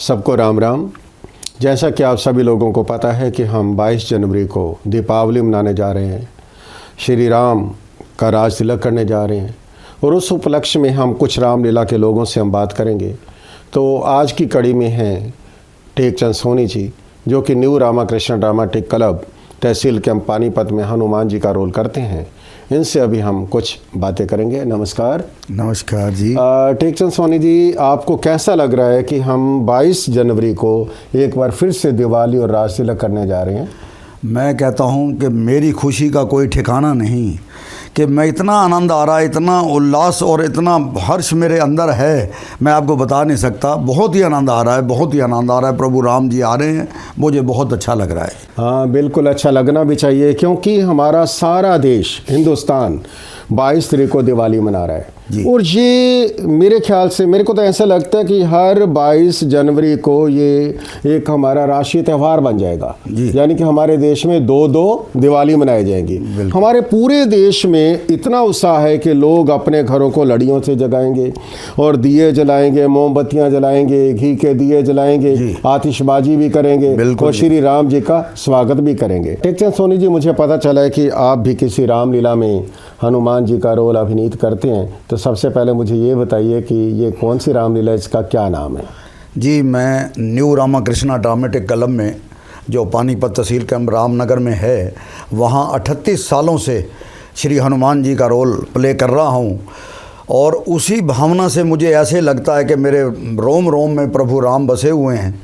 सबको राम राम। जैसा कि आप सभी लोगों को पता है कि हम 22 जनवरी को दीपावली मनाने जा रहे हैं, श्री राम का राज तिलक करने जा रहे हैं और उस उपलक्ष्य में हम कुछ रामलीला के लोगों से हम बात करेंगे। तो आज की कड़ी में हैं टेकचंद सोनी जी, जो कि न्यू रामाकृष्ण ड्रामेटिक क्लब तहसील कैंप पानीपत में हनुमान जी का रोल करते हैं। इनसे अभी हम कुछ बातें करेंगे। नमस्कार। नमस्कार जी। टेकचंद सोनी जी, आपको कैसा लग रहा है कि हम 22 जनवरी को एक बार फिर से दिवाली और राज तिलक करने जा रहे हैं? मैं कहता हूं कि मेरी खुशी का कोई ठिकाना नहीं, कि मैं इतना आनंद आ रहा है, इतना उल्लास और इतना हर्ष मेरे अंदर है, मैं आपको बता नहीं सकता। बहुत ही आनंद आ रहा है, बहुत ही आनंद आ रहा है। प्रभु राम जी आ रहे हैं, मुझे बहुत अच्छा लग रहा है। हाँ, बिल्कुल अच्छा लगना भी चाहिए, क्योंकि हमारा सारा देश हिंदुस्तान 22 तारीख को दिवाली मना रहा है। और ये मेरे ख्याल से, मेरे को तो ऐसा लगता है कि हर 22 जनवरी को ये एक हमारा राष्ट्रीय त्यौहार बन जाएगा। यानी कि हमारे देश में दो दिवाली मनाई जाएंगी। हमारे पूरे देश में इतना उत्साह है कि लोग अपने घरों को लड़ियों से जगाएंगे और दिए जलाएंगे, मोमबत्तियां जलाएंगे, घी के दिए जलाएंगे, आतिशबाजी भी करेंगे और श्री राम जी का स्वागत भी करेंगे। टेकचंद सोनी जी, मुझे पता चला है कि आप भी किसी रामलीला में हनुमान जी का रोल अभिनीत करते हैं, तो सबसे पहले मुझे ये बताइए कि ये कौन सी रामलीला, इसका क्या नाम है? जी, मैं न्यू रामाकृष्णा ड्रामेटिक क्लब में, जो पानीपत तहसील कैंप रामनगर में है, वहाँ 38 सालों से श्री हनुमान जी का रोल प्ले कर रहा हूँ। और उसी भावना से मुझे ऐसे लगता है कि मेरे रोम रोम में प्रभु राम बसे हुए हैं।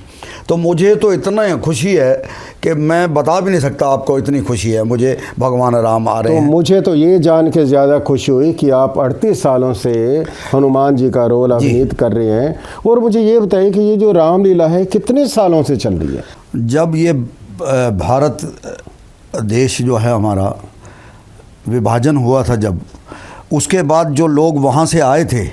तो मुझे तो इतना खुशी है कि मैं बता भी नहीं सकता आपको, इतनी खुशी है मुझे, भगवान राम आ रहे हैं। तो मुझे तो ये जान के ज़्यादा खुशी हुई कि आप 38 सालों से हनुमान जी का रोल अभिनीत कर रहे हैं। और मुझे ये बताइए कि ये जो रामलीला है कितने सालों से चल रही है? जब ये भारत देश जो है हमारा विभाजन हुआ था, जब उसके बाद जो लोग वहाँ से आए थे,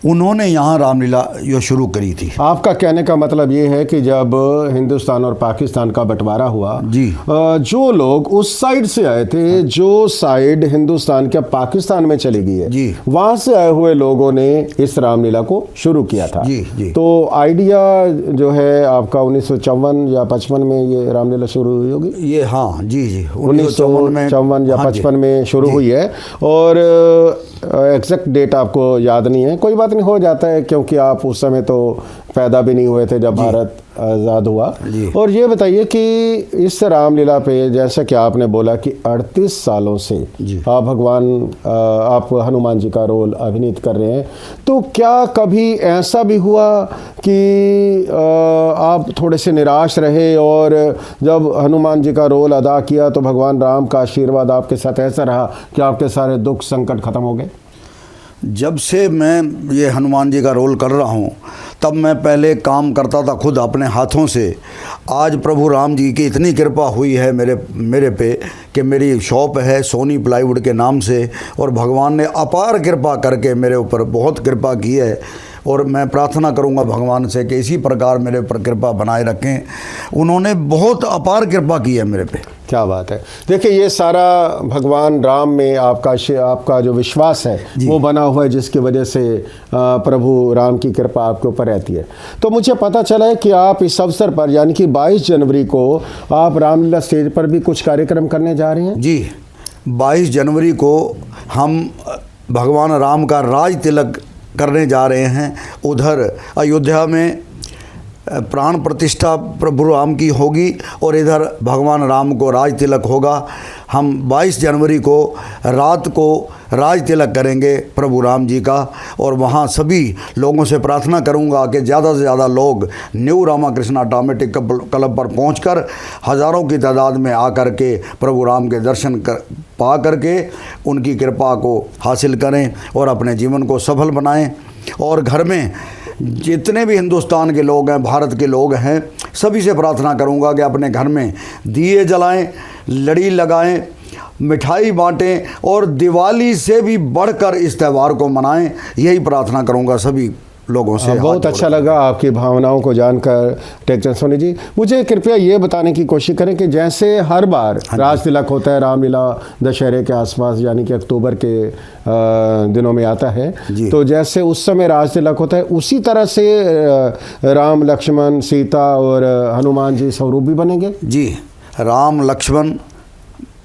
उन्होंने यहाँ रामलीला ये शुरू करी थी। आपका कहने का मतलब ये है कि जब हिंदुस्तान और पाकिस्तान का बंटवारा हुआ जी, जो लोग उस साइड से आए थे, जो साइड हिंदुस्तान के पाकिस्तान में चली गई है जी, वहाँ से आए हुए लोगों ने इस रामलीला को शुरू किया था। जी जी। तो आइडिया जो है आपका 1954 या 55 में ये रामलीला शुरू हुई होगी? ये हाँ जी जी, 1954 या 55 में शुरू हुई है। और एग्जैक्ट डेट आपको याद नहीं है, कोई बात नहीं, हो जाता है, क्योंकि आप उस समय तो पैदा भी नहीं हुए थे जब भारत आज़ाद हुआ। और ये बताइए कि इस रामलीला पे, जैसा कि आपने बोला कि 38 सालों से आप हनुमान जी का रोल अभिनीत कर रहे हैं, तो क्या कभी ऐसा भी हुआ कि आप थोड़े से निराश रहे और जब हनुमान जी का रोल अदा किया तो भगवान राम का आशीर्वाद आपके साथ ऐसा रहा कि आपके सारे दुख संकट खत्म हो गए? जब से मैं ये हनुमान जी का रोल कर रहा हूँ, तब मैं पहले काम करता था खुद अपने हाथों से। आज प्रभु राम जी की इतनी कृपा हुई है मेरे पे कि मेरी शॉप है सोनी प्लाईवुड के नाम से, और भगवान ने अपार कृपा करके मेरे ऊपर बहुत कृपा की है। और मैं प्रार्थना करूंगा भगवान से कि इसी प्रकार मेरे ऊपर कृपा बनाए रखें। उन्होंने बहुत अपार कृपा की है मेरे पे। क्या बात है। देखिए, ये सारा भगवान राम में आपका जो विश्वास है वो बना हुआ है, जिसकी वजह से प्रभु राम की कृपा आपके ऊपर रहती है। तो मुझे पता चला है कि आप इस अवसर पर, यानी कि 22 जनवरी को आप रामलीला स्टेज पर भी कुछ कार्यक्रम करने जा रहे हैं? जी, 22 जनवरी को हम भगवान राम का राज तिलक करने जा रहे हैं। उधर अयोध्या में प्राण प्रतिष्ठा प्रभु राम की होगी और इधर भगवान राम को राज तिलक होगा। हम 22 जनवरी को रात को राज तिलक करेंगे प्रभु राम जी का। और वहाँ सभी लोगों से प्रार्थना करूँगा कि ज़्यादा से ज़्यादा लोग न्यू रामाकृष्णा ड्रामेटिक क्लब पर पहुँचकर हज़ारों की तादाद में आकर के प्रभु राम के दर्शन पा करके उनकी कृपा को हासिल करें और अपने जीवन को सफल बनाएं। और घर में जितने भी हिंदुस्तान के लोग हैं, भारत के लोग हैं, सभी से प्रार्थना करूंगा कि अपने घर में दिए जलाएं, लड़ी लगाएं, मिठाई बांटें और दिवाली से भी बढ़कर इस त्यौहार को मनाएं। यही प्रार्थना करूंगा सभी लोगों से हाथ बहुत जोड़ अच्छा कर। लगा आपकी भावनाओं को जानकर टेक्चर सोनी जी। मुझे कृपया ये बताने की कोशिश करें कि जैसे हर बार राज तिलक होता है, रामलीला दशहरे के आसपास यानी कि अक्टूबर के दिनों में आता है, जी। तो जैसे उस समय राज तिलक होता है उसी तरह से राम लक्ष्मण सीता और हनुमान जी स्वरूप भी बनेंगे? जी, राम लक्ष्मण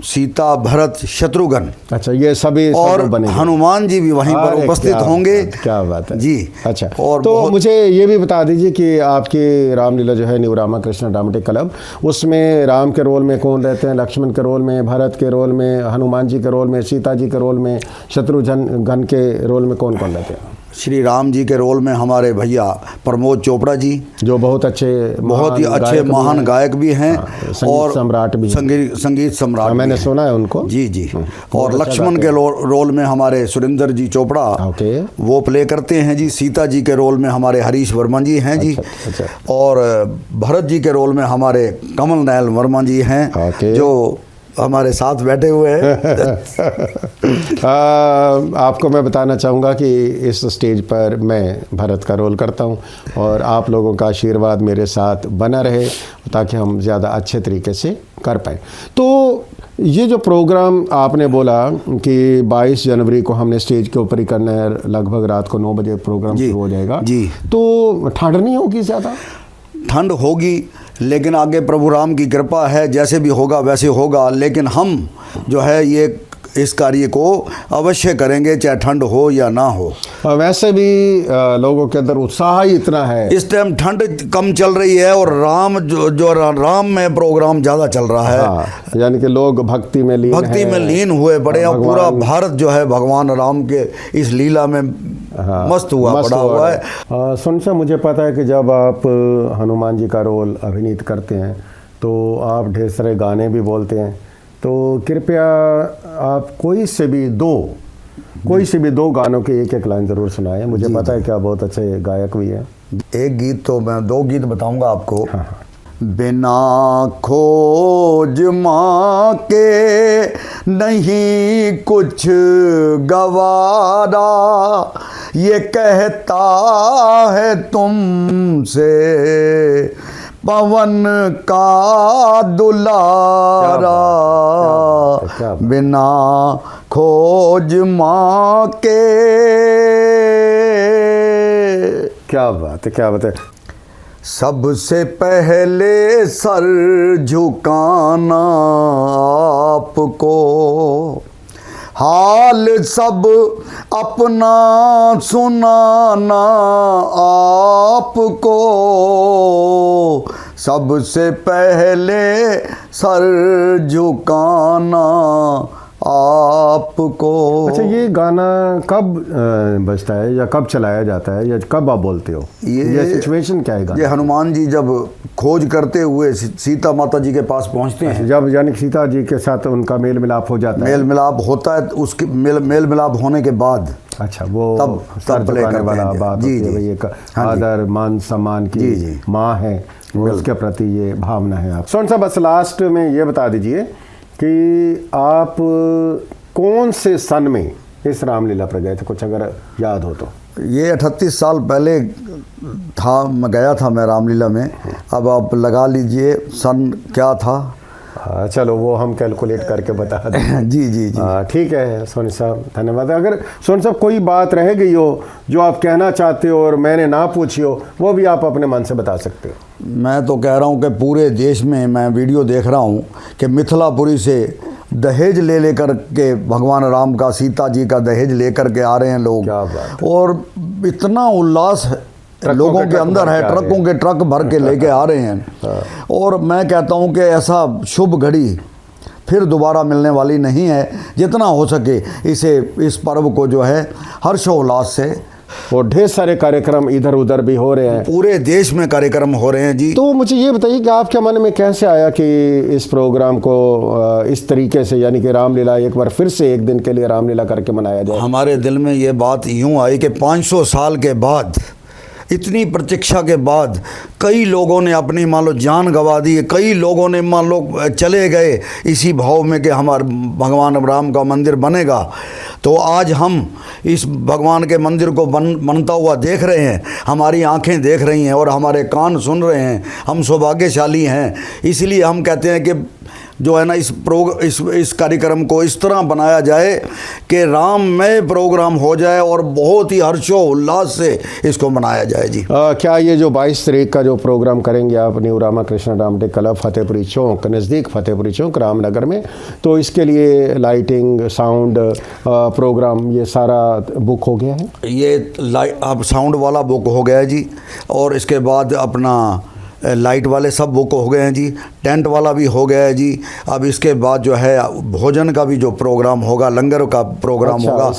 सीता भरत शत्रुघ्न अच्छा, ये सभी और स्वरूप बनेंगे। हनुमान जी भी वहीं पर अरे, उपस्थित क्या होंगे। क्या बात है जी। अच्छा, और तो बहुत- मुझे ये भी बता दीजिए कि आपकी रामलीला जो है न्यू रामाकृष्ण ड्रामेटिक क्लब, उसमें राम के रोल में कौन रहते हैं, लक्ष्मण के रोल में, भरत के रोल में, हनुमान जी के रोल में, सीता जी के रोल में, शत्रुघ्न के रोल में कौन कौन रहते हैं? श्री राम जी के रोल में हमारे भैया प्रमोद चोपड़ा जी, जो बहुत अच्छे बहुत ही महान अच्छे गायक भी महान हैं। गायक भी हैं संगीत और सम्राट भी हैं। संगीत सम्राट हाँ, भी मैंने हैं। सुना है उनको। जी जी। बहुत और अच्छा लक्ष्मण गाते के रोल में हमारे सुरेंद्र जी चोपड़ा ओके। वो प्ले करते हैं जी। सीता जी के रोल में हमारे हरीश वर्मा जी हैं जी। अच्छा। और भरत जी के रोल में हमारे कमल नयन वर्मा जी हैं, ओके। जो हमारे साथ बैठे हुए हैं। आपको मैं बताना चाहूँगा कि इस स्टेज पर मैं भरत का रोल करता हूँ और आप लोगों का आशीर्वाद मेरे साथ बना रहे ताकि हम ज़्यादा अच्छे तरीके से कर पाएँ। तो ये जो प्रोग्राम आपने बोला कि 22 जनवरी को हमने स्टेज के ऊपर ही करना है, लगभग रात को 9 बजे प्रोग्राम जी, शुरू हो जाएगा जी। तो ठंड नहीं होगी ज़्यादा? ठंड होगी, लेकिन आगे प्रभु राम की कृपा है, जैसे भी होगा वैसे होगा। लेकिन हम जो है ये इस कार्य को अवश्य करेंगे, चाहे ठंड हो या ना हो। वैसे भी लोगों के अंदर उत्साह ही इतना है। इस टाइम ठंड कम चल रही है और राम राम में प्रोग्राम ज़्यादा चल रहा है। हाँ, यानी कि लोग भक्ति में लीन हुए पड़े और पूरा भगवान- भारत जो है भगवान राम के इस लीला में मस्त हुआ पड़ा हुआ है। सुनसा, मुझे पता है कि जब आप हनुमान जी का रोल अभिनीत करते हैं तो आप ढेर सारे गाने भी बोलते हैं, तो कृपया आप कोई से भी दो गानों के एक लाइन ज़रूर सुनाएं। मुझे पता है कि आप बहुत अच्छे गायक भी हैं। एक गीत तो मैं 2 गीत बताऊंगा आपको। हाँ। बिना खोज माँ के नहीं कुछ गवारा, ये कहता है तुमसे पवन का दुलारा। क्या बात। बिना खोज माँ के। क्या बात है, क्या बात है। सबसे पहले सर झुकाना आपको, हाल सब अपना सुनाना आपको। सबसे पहले सर झुकाना आपको। अच्छा, ये गाना कब बजता है या कब चलाया जाता है या कब आप बोलते हो? ये सिचुएशन क्या है ये गाना? हनुमान जी जब खोज करते हुए सीता माता जी के पास पहुंचते हैं, जब यानी कि सीता जी के साथ उनका मेल मिलाप हो जाता है। मेल मिलाप होता है, उसके मेल मिलाप होने के बाद अच्छा, वो तब सर play झुकाने करते वाला हैं। बात जी, होती है जी। भाई, एक हाँ जी। आदर मान सम्मान की जी। माँ है, उसके प्रति ये भावना है। आप सोन साहब, बस लास्ट में ये बता दीजिए कि आप कौन से सन में इस रामलीला पर गए थे, कुछ अगर याद हो तो? ये 38 साल पहले था, मैं गया था मैं रामलीला में। अब आप लगा लीजिए सन क्या था। चलो वो हम कैलकुलेट करके बता दें। जी जी जी। ठीक है सोनी साहब, धन्यवाद। अगर सोनी साहब कोई बात रह गई हो जो आप कहना चाहते हो और मैंने ना पूछी हो, वो भी आप अपने मन से बता सकते हो। मैं तो कह रहा हूँ कि पूरे देश में मैं वीडियो देख रहा हूँ कि मिथिलापुरी से दहेज ले कर के भगवान राम का, सीता जी का दहेज लेकर के आ रहे हैं लोग। क्या बात। और इतना उल्लास लोगों के अंदर है, ट्रकों के ट्रक भर के लेके आ रहे हैं। और मैं कहता हूं कि ऐसा शुभ घड़ी फिर दोबारा मिलने वाली नहीं है। जितना हो सके इस पर्व को जो है हर्षोल्लास से, और ढेर सारे कार्यक्रम इधर उधर भी हो रहे हैं, पूरे देश में कार्यक्रम हो रहे हैं जी। तो मुझे ये बताइए कि आपके मन में कैसे आया कि इस प्रोग्राम को इस तरीके से, यानी कि रामलीला एक बार फिर से एक दिन के लिए रामलीला करके मनाया जाए? हमारे दिल में ये बात यूं आई कि 500 साल के बाद इतनी प्रतीक्षा के बाद कई लोगों ने अपनी मान लो जान गंवा दी, कई लोगों ने मान लो चले गए इसी भाव में कि हमारे भगवान राम का मंदिर बनेगा। तो आज हम इस भगवान के मंदिर को बनता हुआ देख रहे हैं, हमारी आंखें देख रही हैं और हमारे कान सुन रहे हैं। हम सौभाग्यशाली हैं। इसलिए हम कहते हैं कि जो है ना इस कार्यक्रम को इस तरह बनाया जाए कि राममय प्रोग्राम हो जाए और बहुत ही हर्षोल्लास से इसको मनाया जाए जी। क्या ये जो 22 तारीख का जो प्रोग्राम करेंगे आप new Ramakrishna dramatic club Fatehpuri चौक, नज़दीक फतेहपुरी चौक रामनगर में, तो इसके लिए लाइटिंग, साउंड प्रोग्राम ये सारा बुक हो गया है? ये अब साउंड वाला बुक हो गया है जी, और इसके बाद अपना लाइट वाले सब बुक हो गए हैं जी, टेंट वाला भी हो गया है जी। अब इसके बाद जो है भोजन का भी जो प्रोग्राम होगा, लंगर का प्रोग्राम होगा,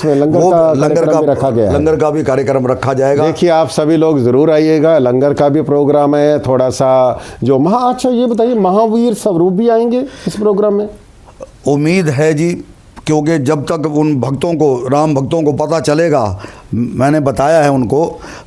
लंगर का भी कार्यक्रम रखा जाएगा। देखिए आप सभी लोग ज़रूर आइएगा, लंगर का भी प्रोग्राम है। थोड़ा सा जो अच्छा ये बताइए, महावीर स्वरूप भी आएंगे इस प्रोग्राम में? उम्मीद है जी, क्योंकि जब तक उन भक्तों को, राम भक्तों को पता चलेगा, मैंने बताया है उनको,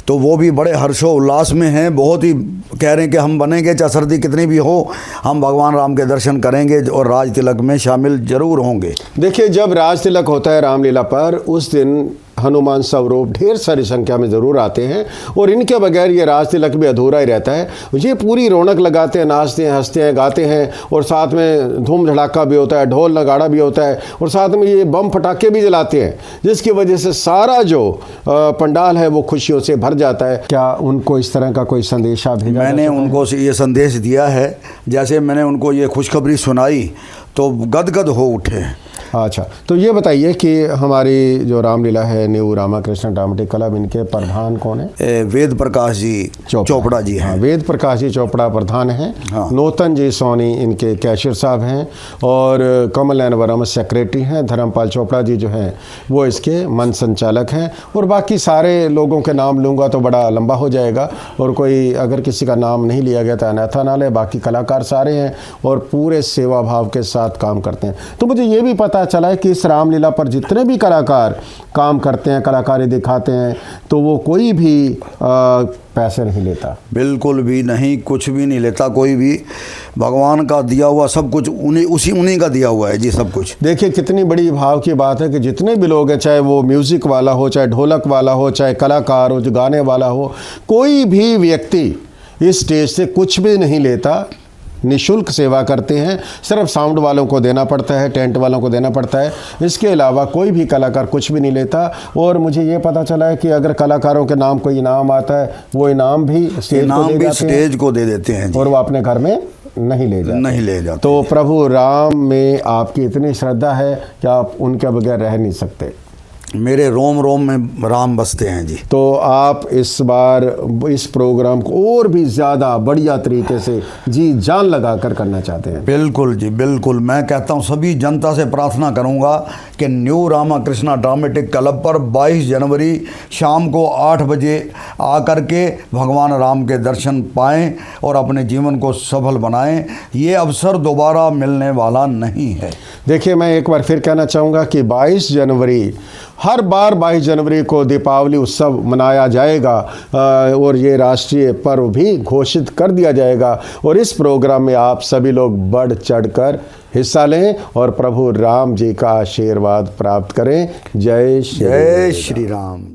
तो वो भी बड़े हर्षोल्लास में हैं। बहुत ही कह रहे हैं कि हम बनेंगे, चाहे सर्दी कितनी भी हो, हम भगवान राम के दर्शन करेंगे और राज तिलक में शामिल जरूर होंगे। देखिए जब राज तिलक होता है रामलीला पर, उस दिन हनुमान स्वरूप ढेर सारी संख्या में ज़रूर आते हैं, और इनके बगैर ये राज तिलक भी अधूरा ही रहता है। ये पूरी रौनक लगाते हैं, नाचते हैं, हंसते हैं, गाते हैं, और साथ में धूम धड़ाका भी होता है, ढोल नगाड़ा भी होता है, और साथ में ये बम फटाके भी जलाते हैं, जिसकी वजह से सारा जो पंडाल है वो खुशियों से भर जाता है। क्या उनको इस तरह का कोई संदेशा भेजा? मैंने उनको ये संदेश दिया है, जैसे मैंने उनको ये खुशखबरी सुनाई तो गदगद हो उठे। अच्छा, तो ये बताइए कि हमारी जो रामलीला है न्यू रामाकृष्ण ड्रामेटिक क्लब, इनके प्रधान कौन है? वेद प्रकाश जी चोपड़ा जी हैं। हाँ, वेद प्रकाश जी चोपड़ा प्रधान हैं। हाँ। नूतन जी सोनी इनके कैशियर साहब हैं, और कमल नयन वर्मा सेक्रेटरी हैं। धर्मपाल चोपड़ा जी जो हैं वो इसके मन संचालक हैं, और बाकी सारे लोगों के नाम लूँगा तो बड़ा लंबा हो जाएगा, और कोई अगर किसी का नाम नहीं लिया गया तो अनाथा ना ले। बाकी कलाकार सारे हैं और पूरे सेवा भाव के साथ काम करते हैं। तो मुझे ये भी पता चला है कि इस रामलीला पर जितने भी कलाकार काम करते हैं, कलाकारी दिखाते हैं, तो वो कोई भी पैसे नहीं लेता। बिल्कुल भी नहीं, कुछ भी नहीं लेता कोई भी। भगवान का दिया हुआ सब कुछ उन्हीं का दिया हुआ है जी, सब कुछ। देखिए कितनी बड़ी भाव की बात है कि जितने भी लोग हैं, चाहे वो म्यूज़िक वाला हो, चाहे ढोलक वाला हो, चाहे कलाकार हो, जो गाने वाला हो, कोई भी व्यक्ति इस स्टेज से कुछ भी नहीं लेता, निःशुल्क सेवा करते हैं। सिर्फ साउंड वालों को देना पड़ता है, टेंट वालों को देना पड़ता है, इसके अलावा कोई भी कलाकार कुछ भी नहीं लेता। और मुझे ये पता चला है कि अगर कलाकारों के नाम कोई इनाम आता है, वो इनाम भी स्टेज को दे देते हैं और वो अपने घर में नहीं ले जाते। तो प्रभु राम में आपकी इतनी श्रद्धा है कि आप उनके बगैर रह नहीं सकते। मेरे रोम रोम में राम बसते हैं जी। तो आप इस बार इस प्रोग्राम को और भी ज़्यादा बढ़िया तरीके से जी जान लगाकर करना चाहते हैं? बिल्कुल जी, बिल्कुल। मैं कहता हूँ सभी जनता से प्रार्थना करूँगा कि न्यू रामाकृष्णा ड्रामेटिक क्लब पर 22 जनवरी शाम को 8 बजे आकर के भगवान राम के दर्शन पाएँ और अपने जीवन को सफल बनाएं। ये अवसर दोबारा मिलने वाला नहीं है। देखिए मैं एक बार फिर कहना चाहूँगा कि 22 जनवरी, हर बार 22 जनवरी को दीपावली उत्सव मनाया जाएगा, और ये राष्ट्रीय पर्व भी घोषित कर दिया जाएगा, और इस प्रोग्राम में आप सभी लोग बढ़ चढ़कर हिस्सा लें और प्रभु राम जी का आशीर्वाद प्राप्त करें। जय श्री राम।